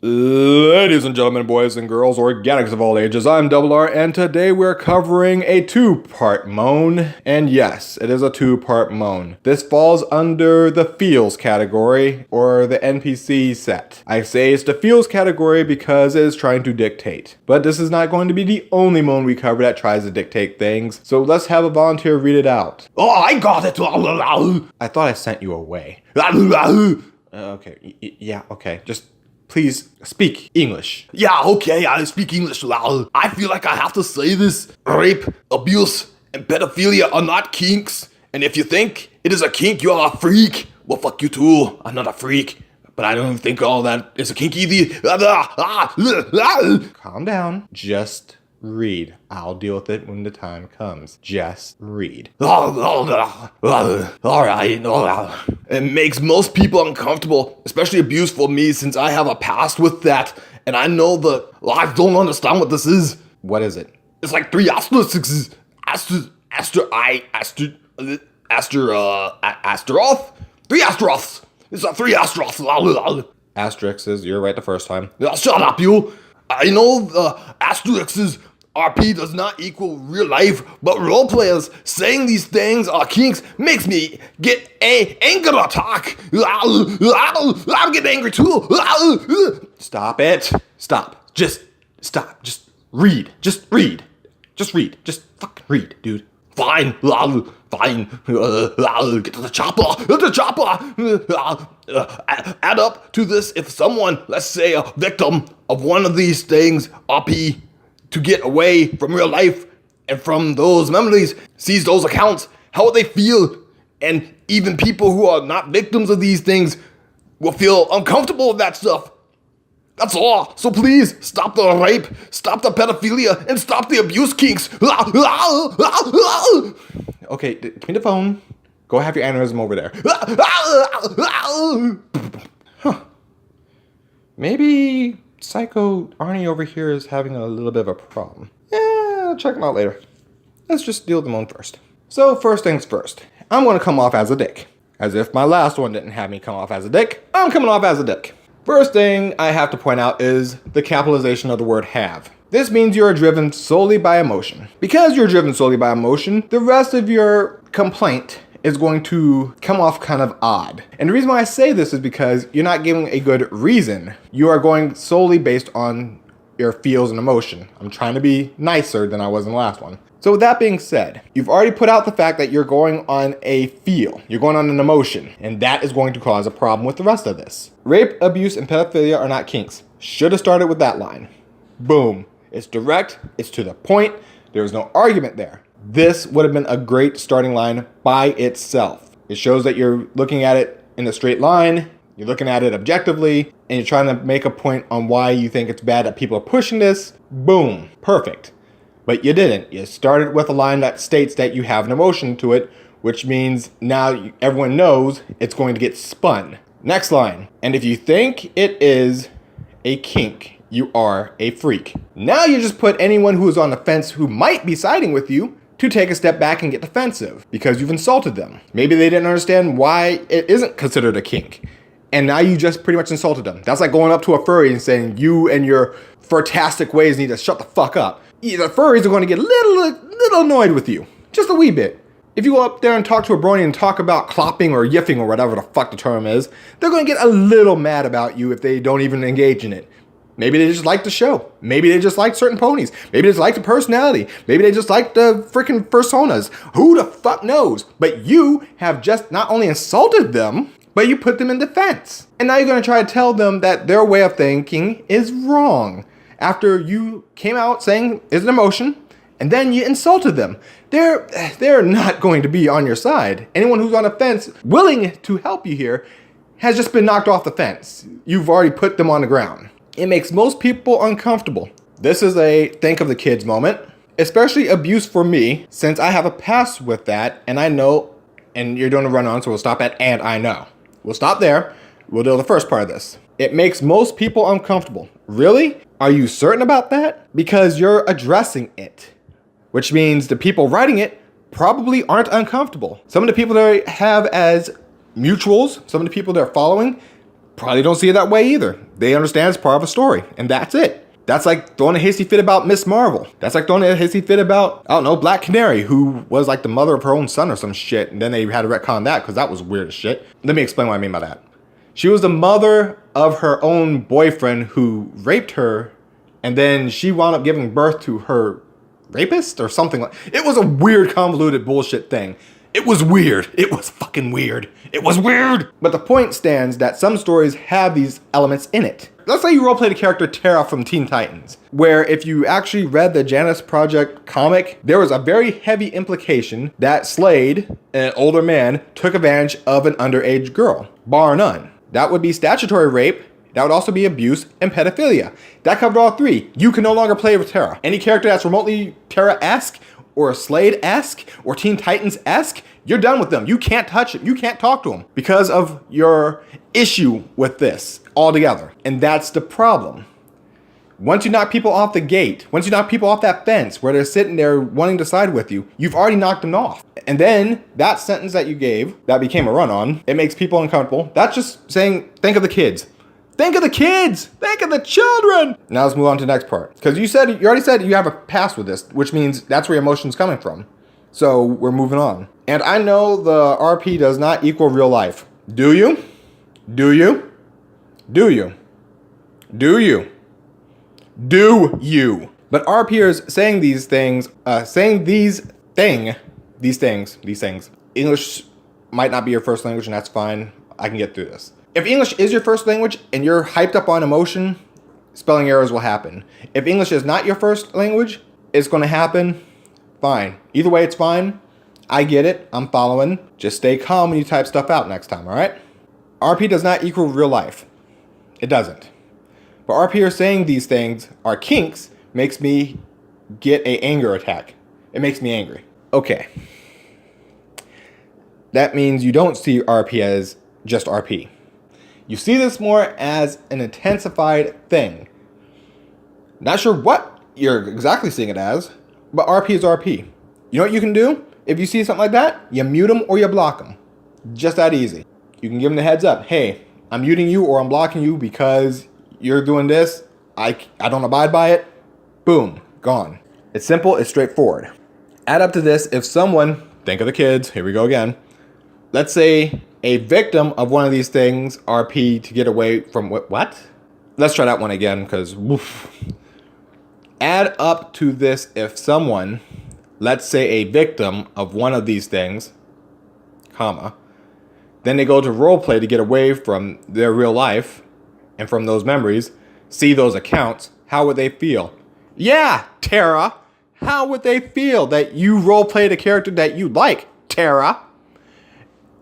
Ladies and gentlemen, boys and girls, organics of all ages, I'm Double R, and today we're covering a two-part moan. And yes, it is a two-part moan. This falls under the feels category, or the NPC set. I say it's the feels category because it is trying to dictate. But this is not going to be the only moan we cover that tries to dictate things, so let's have a volunteer read it out. Oh, I got it. I thought I sent you away. Okay, yeah, okay, just please speak English. Yeah, okay, I speak English. I feel like I have to say this. Rape, abuse, and pedophilia are not kinks. And if you think it is a kink, you are a freak. Well, fuck you too. I'm not a freak. But I don't think all that is a kink either. Calm down. Just read. I'll deal with it when the time comes. Just read. Alright. It makes most people uncomfortable, especially abuse for me since I have a past with that. And I know that I don't understand what this is. What is it? It's like three asterisks. Asteroth? Three asteroths. It's like three asteroths. Asterisks, you're right the first time. Shut up, you. I know asterisks. RP does not equal real life, but role players saying these things are kinks makes me get a anger attack. I'm getting angry too. Stop it. Stop. Just stop. Just read. Just read. Just read. Just fucking read, dude. Fine. Fine. Get to the chopper. The chopper. Add up to this if someone, let's say a victim of one of these things, RP, to get away from real life and from those memories, sees those accounts, how would they feel? And even people who are not victims of these things will feel uncomfortable with that stuff. That's all. So please, stop the rape, stop the pedophilia, and stop the abuse kinks. Okay, give me the phone. Go have your aneurysm over there. Huh. Maybe Psycho Arnie over here is having a little bit of a problem. I'll check him out later. Let's just deal with the moan first. So first things first, I'm going to come off as a dick. As if my last one didn't have me come off as a dick, I'm coming off as a dick. First thing I have to point out is the capitalization of the word have. This means you are driven solely by emotion. Because you're driven solely by emotion, the rest of your complaint is going to come off kind of odd. And the reason why I say this is because you're not giving a good reason. You are going solely based on your feels and emotion. I'm trying to be nicer than I was in the last one. So with that being said, you've already put out the fact that you're going on a feel. You're going on an emotion. And that is going to cause a problem with the rest of this. Rape, abuse, and pedophilia are not kinks. Should have started with that line. Boom. It's direct. It's to the point. There was no argument there. This would have been a great starting line by itself. It shows that you're looking at it in a straight line, you're looking at it objectively, and you're trying to make a point on why you think it's bad that people are pushing this. Boom, perfect. But you didn't. You started with a line that states that you have an emotion to it, which means now everyone knows it's going to get spun. Next line. And if you think it is a kink, you are a freak. Now you just put anyone who is on the fence who might be siding with you to take a step back and get defensive because you've insulted them. Maybe they didn't understand why it isn't considered a kink. And now you just pretty much insulted them. That's like going up to a furry and saying you and your furtastic ways need to shut the fuck up. The furries are going to get a little annoyed with you. Just a wee bit. If you go up there and talk to a brony and talk about clopping or yiffing or whatever the fuck the term is, they're going to get a little mad about you if they don't even engage in it. Maybe they just like the show. Maybe they just like certain ponies. Maybe they just like the personality. Maybe they just like the freaking personas. Who the fuck knows? But you have just not only insulted them, but you put them in defense. And now you're going to try to tell them that their way of thinking is wrong. After you came out saying it's an emotion, and then you insulted them. They're not going to be on your side. Anyone who's on the fence willing to help you here has just been knocked off the fence. You've already put them on the ground. It makes most people uncomfortable. This is a think of the kids moment, especially abuse for me, since I have a past with that, and I know, and you're doing a run on, so we'll stop at and I know. We'll stop there. We'll do the first part of this. It makes most people uncomfortable. Really? Are you certain about that? Because you're addressing it, which means the people writing it probably aren't uncomfortable. Some of the people that I have as mutuals, some of the people they're following, probably don't see it that way either. They understand it's part of a story, and that's it. That's like throwing a hissy fit about Miss Marvel. That's like throwing a hissy fit about, I don't know, Black Canary, who was like the mother of her own son or some shit, and then they had to retcon that because that was weird as shit. Let me explain what I mean by that. She was the mother of her own boyfriend who raped her, and then she wound up giving birth to her rapist or something like. It was a weird, convoluted bullshit thing. It was weird. It was fucking weird. It was weird. But the point stands that some stories have these elements in it. Let's say you roleplay the character Terra from Teen Titans, where if you actually read the Janus Project comic, there was a very heavy implication that Slade, an older man, took advantage of an underage girl, bar none. That would be statutory rape. That would also be abuse and pedophilia. That covered all three. You can no longer play with Terra. Any character that's remotely Terra-esque or Slade-esque or Teen Titans-esque, you're done with them. You can't touch it. You can't talk to them because of your issue with this altogether. And that's the problem. Once you knock people off the gate, once you knock people off that fence where they're sitting there wanting to side with you, you've already knocked them off. And then that sentence that you gave, that became a run-on, it makes people uncomfortable. That's just saying, think of the kids. Think of the kids! Think of the children! Now let's move on to the next part. Because you already said you have a past with this, which means that's where your emotion's coming from. So we're moving on. And I know the RP does not equal real life. Do you? Do you? Do you? Do you? Do you? But RPers saying these things, these things. English might not be your first language, and that's fine. I can get through this. If English is your first language and you're hyped up on emotion, spelling errors will happen. If English is not your first language, it's going to happen. Fine. Either way, it's fine. I get it. I'm following. Just stay calm when you type stuff out next time, all right? RP does not equal real life. It doesn't. But RPers saying these things are kinks makes me get an anger attack. It makes me angry. Okay. That means you don't see RP as just RP. You see this more as an intensified thing. Not sure what you're exactly seeing it as, but RP is RP. You know what you can do? If you see something like that, you mute them or you block them. Just that easy. You can give them the heads up. Hey, I'm muting you or I'm blocking you because you're doing this. I don't abide by it. Boom, gone. It's simple, it's straightforward. Add up to this, if someone, think of the kids, here we go again. Let's say a victim of one of these things, RP to get away from what? Let's try that one again, because add up to this if someone, let's say a victim of one of these things, comma, then they go to roleplay to get away from their real life and from those memories, see those accounts, how would they feel? Yeah, Tara, how would they feel that you roleplayed a character that you like, Tara?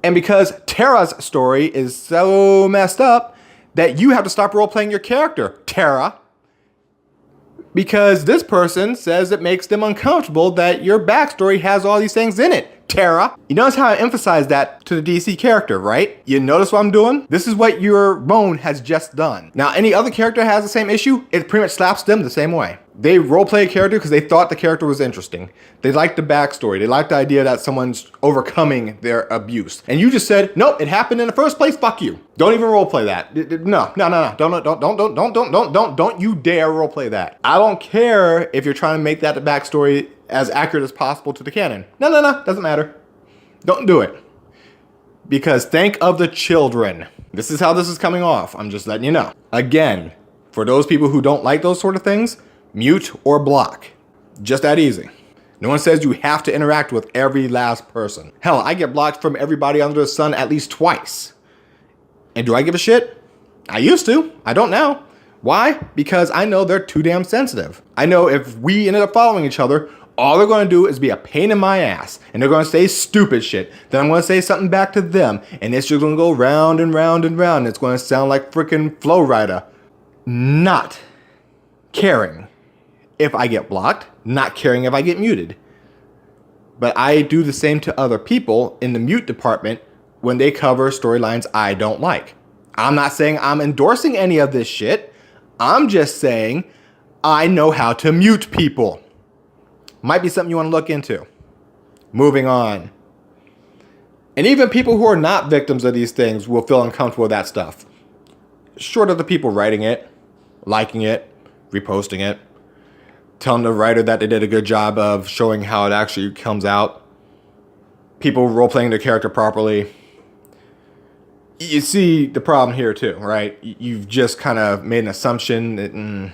And because Tara's story is so messed up that you have to stop role-playing your character, Tara. Because this person says it makes them uncomfortable that your backstory has all these things in it, Tara. You notice how I emphasize that to the DC character, right? You notice what I'm doing? This is what your moan has just done. Now, any other character has the same issue, it pretty much slaps them the same way. They roleplay a character because they thought the character was interesting. They liked the backstory. They liked the idea that someone's overcoming their abuse. And you just said, nope, it happened in the first place. Fuck you. Don't even roleplay that. No. Don't you dare roleplay that. I don't care if you're trying to make that the backstory as accurate as possible to the canon. No. Doesn't matter. Don't do it. Because think of the children. This is how this is coming off. I'm just letting you know. Again, for those people who don't like those sort of things, mute or block. Just that easy. No one says you have to interact with every last person. Hell, I get blocked from everybody under the sun at least twice. And do I give a shit? I used to. I don't now. Why? Because I know they're too damn sensitive. I know if we ended up following each other, all they're going to do is be a pain in my ass. And they're going to say stupid shit. Then I'm going to say something back to them. And it's just going to go round and round and round. And it's going to sound like freaking Flow Rider. Not caring if I get blocked, not caring if I get muted. But I do the same to other people in the mute department when they cover storylines I don't like. I'm not saying I'm endorsing any of this shit. I'm just saying I know how to mute people. Might be something you want to look into. Moving on. And even people who are not victims of these things will feel uncomfortable with that stuff. short of the people writing it, liking it, reposting it, telling the writer that they did a good job of showing how it actually comes out, people role-playing their character properly, you see the problem here too, right? You've just kind of made an assumption that,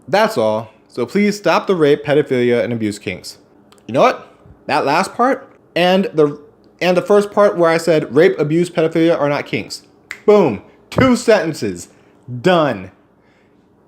that's all. So please stop the rape, pedophilia, and abuse kinks. You know what? That last part and the first part where I said rape, abuse, pedophilia are not kinks. Boom. 2 sentences. Done.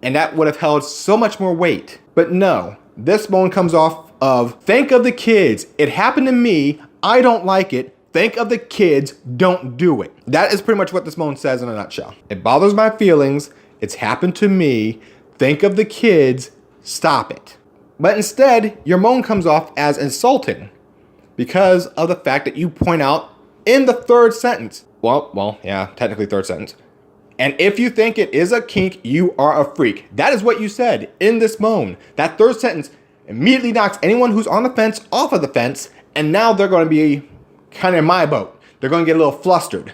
And that would have held so much more weight. But no, this moan comes off of, think of the kids. It happened to me. I don't like it. Think of the kids. Don't do it. That is pretty much what this moan says in a nutshell. It bothers my feelings. It's happened to me. Think of the kids. Stop it. But instead, your moan comes off as insulting because of the fact that you point out in the 3rd sentence. Well, yeah, technically 3rd sentence. And if you think it is a kink, you are a freak. That is what you said in this moan. That 3rd sentence immediately knocks anyone who's on the fence off of the fence, and now they're going to be kind of in my boat. They're going to get a little flustered.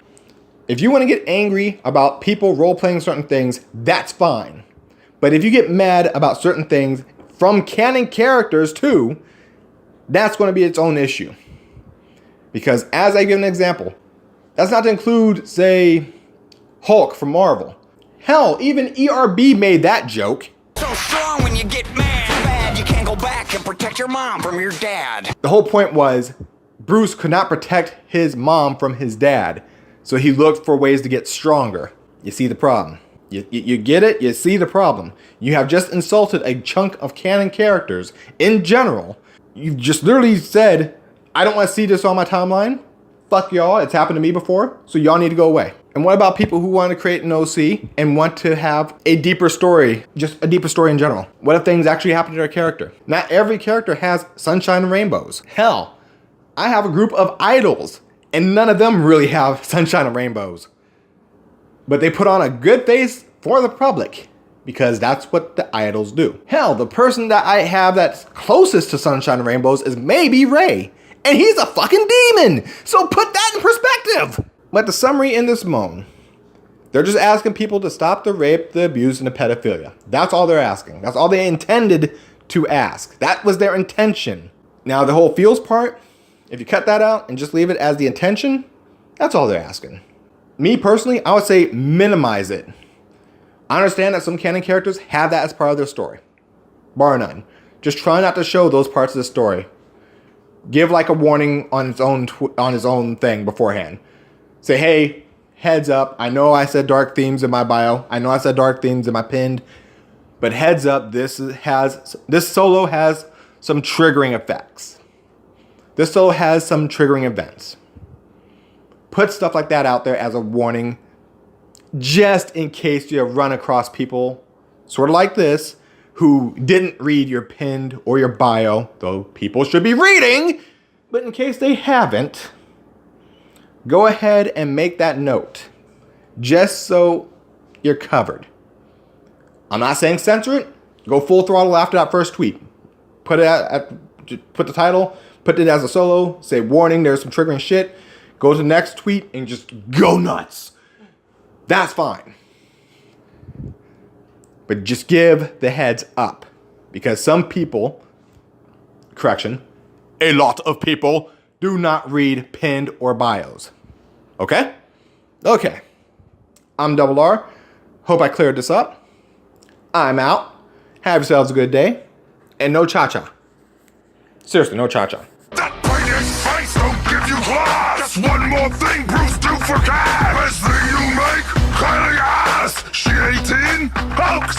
If you want to get angry about people role-playing certain things, that's fine. But if you get mad about certain things from canon characters too, that's going to be its own issue. Because as I give an example, that's not to include, say, Hulk from Marvel. Hell, even ERB made that joke. So strong when you get mad. Too bad you can't go back and protect your mom from your dad. The whole point was Bruce could not protect his mom from his dad, so he looked for ways to get stronger. You see the problem. You get it? You see the problem. You have just insulted a chunk of canon characters in general. You've just literally said, I don't want to see this on my timeline. Fuck y'all. It's happened to me before, so y'all need to go away. And what about people who want to create an OC and want to have a deeper story, just a deeper story in general? What if things actually happen to their character? Not every character has sunshine and rainbows. Hell, I have a group of idols, and none of them really have sunshine and rainbows. But they put on a good face for the public because that's what the idols do. Hell, the person that I have that's closest to sunshine and rainbows is maybe Ray, and he's a fucking demon. So put that in perspective. But the summary in this moan, they're just asking people to stop the rape, the abuse, and the pedophilia. That's all they're asking. That's all they intended to ask. That was their intention. Now the whole feels part, if you cut that out and just leave it as the intention, that's all they're asking. Me personally, I would say minimize it. I understand that some canon characters have that as part of their story. Bar none. Just try not to show those parts of the story. Give like a warning on its own thing beforehand. Say, hey, heads up. I know I said dark themes in my bio. I know I said dark themes in my pinned. But heads up, this solo has some triggering effects. This solo has some triggering events. Put stuff like that out there as a warning, just in case you run across people sort of like this who didn't read your pinned or your bio, though people should be reading, but in case they haven't, go ahead and make that note, just so you're covered. I'm not saying censor it. Go full throttle after that first tweet. Put the title, put it as a solo, say warning, there's some triggering shit. Go to the next tweet and just go nuts. That's fine. But just give the heads up. Because some people, a lot of people, do not read pinned or bios. Okay? Okay. I'm Double R. Hope I cleared this up. I'm out. Have yourselves a good day. And no cha-cha. Seriously, no cha-cha. That British face don't give you class. Just one more thing Bruce do for cash. Best thing you make, clean ass. She 18, Hulk